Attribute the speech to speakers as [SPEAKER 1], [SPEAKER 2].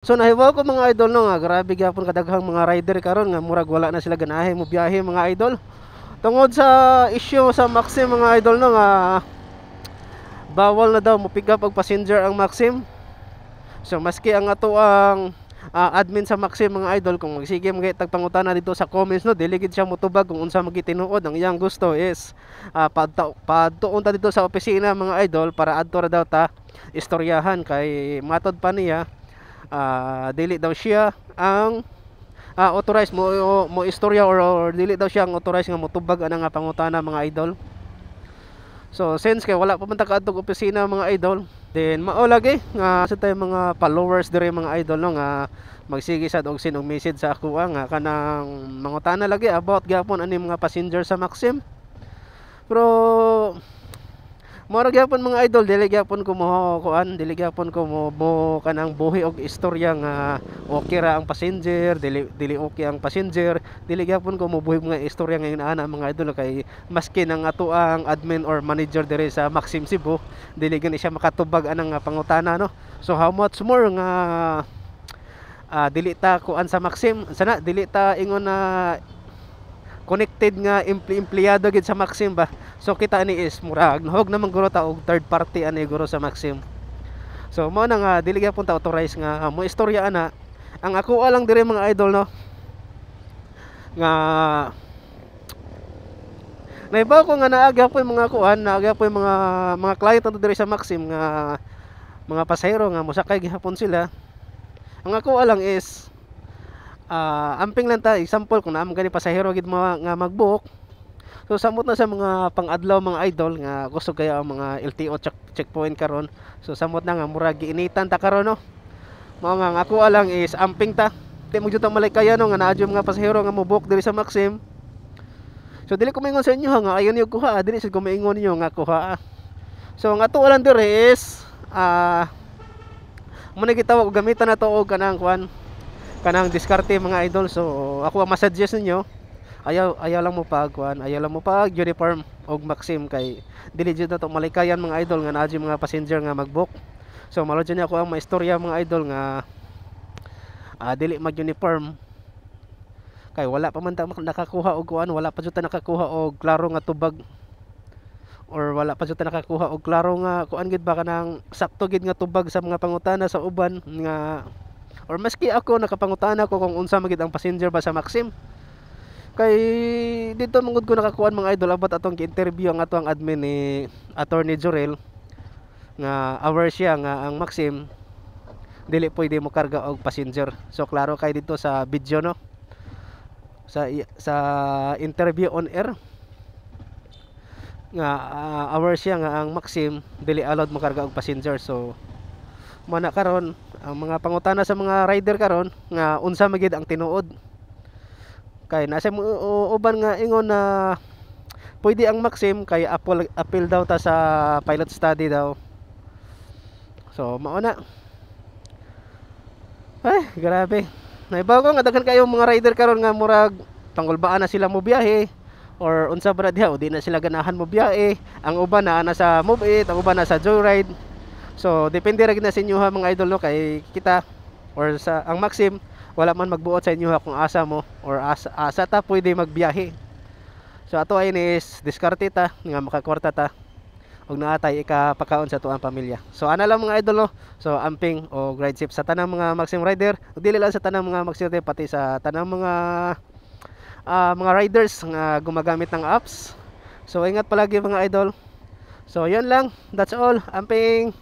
[SPEAKER 1] So nahibaw ko mga idol no nga grabe gyapon kadaghang mga rider karon nga murag wala na sila ganahe mo biyahe mga idol. Tungod sa issue sa Maxim mga idol no nga bawal na daw mo pick up og passenger ang Maxim. So maski ang ato ang admin sa Maxim mga idol kung magsige mga tagpangutana dito sa comments no dili gid siya motubag kung unsa magitinuod. Ang iyang gusto is padtuon ta dito sa opisina mga idol para adto ra daw ta istoryahan kay matod pa niya dili daw siya ang authorized mo istorya or dili daw siya ang authorized nga motubag ana nga pangutana mga idol. So since kay wala pa man ta kaadtog opisina mga idol, then mao lagi nga sa tay mga followers dire mga idol no nga magsige sad og sin og message sa ako nga kanang mangutana lagi about gyapon ani mga passenger sa Maxim. Pero mora gyapon mga idol dili gyapon ko mo kuan, dili gyapon ko mo kanang buhi og istorya nga okay ra ang passenger, dili okay ang passenger, dili gyapon ko mo buhi mga istorya nga inaana mga idol kay maski nang ato ang admin or manager dire sa Maxim Cebu, dili gani siya makatubag anang pangutana no. So how much more nga dili ta kuan sa Maxim, sana dili ta ingon na connected nga empleyado gid sa Maxim ba. So kita ni is murag nahog naman guro ta og third party ani guro sa Maxim. So mao na nga dili gyapon ta authorize nga mo istorya ana. Ang ako lang dire mga idol no nga naibaw ko nga naaga po yung mga kuan, naaga po yung mga client ato dire sa Maxim nga mga pasahero nga mosakay gihapon sila. Ang ako lang is amping lang ta example kung naam gani pasahero gid nga magbook. So samot na sa mga pang-adlaw mga idol nga gusto kaya ang mga LTO checkpoint karon. So samot na nga murag giinitan ta karon no. Mao nga ako lang is amping ta. Di mo jud ta malay no nga naa mga pasahero nga mobook diri sa Maxim. So dili ko maingon sa inyo nga ayon niyo kuha, dili sa ko maingon niyo nga kuha. So ang ato lang dire is muna gitawag og gamitan na to og kanang kuan kanang diskarte mga idol. So ako ang masuggest ninyo ayaw lang mo pagkuan, ayaw lang mo pag uniform og Maxim kay dili jud na to malikayan mga idol nga naa mga passenger nga magbook. So malo jud ako ang maistorya mga idol nga dili mag uniform kay wala pa man ta nakakuha og kuan, wala pa jud ta nakakuha og klaro nga tubag or wala pa jud ta nakakuha og klaro nga kuan gid ba kanang sakto gid nga tubag sa mga pangutana sa uban nga or maski ako nakapangutana ko kung unsa magid ang passenger ba sa Maxim. Kay dito mangud ko nakakuan mga idol about atong gi-interview ang ato ang admin ni Attorney Jorel nga aware siya nga ang Maxim dili pwede mo karga og passenger. So klaro kay dito sa video no. Sa interview on air nga aware siya nga ang Maxim dili allowed mo karga og passenger. So mana karon ang mga pangutana sa mga rider karon nga unsa magid ang tinuod kay nasa uban nga ingon na pwede ang Maxim kay appeal daw ta sa pilot study daw. So mao na ay grabe naibaw ko nga daghan kayo mga rider karon nga murag pangulbaan na sila mo biyahe or unsa ba diha o di na sila ganahan mo biyahe. Ang uban na nasa Move It, ang uban na sa Joyride. So depende ra gid na sa inyo ha mga idol no kay kita or sa ang Maxim wala man magbuot sa inyo ha kung asa mo or asa ta pwede magbiyahe. So ato ay is diskarte ta nga makakwarta ta og naatay ikapakaon sa tuang pamilya. So ana lang mga idol no. So amping o ride safe sa tanang mga Maxim rider, dili lang sa tanang mga Maxim rider pati sa tanang mga riders nga gumagamit ng apps. So ingat palagi mga idol. So yun lang, that's all. Amping.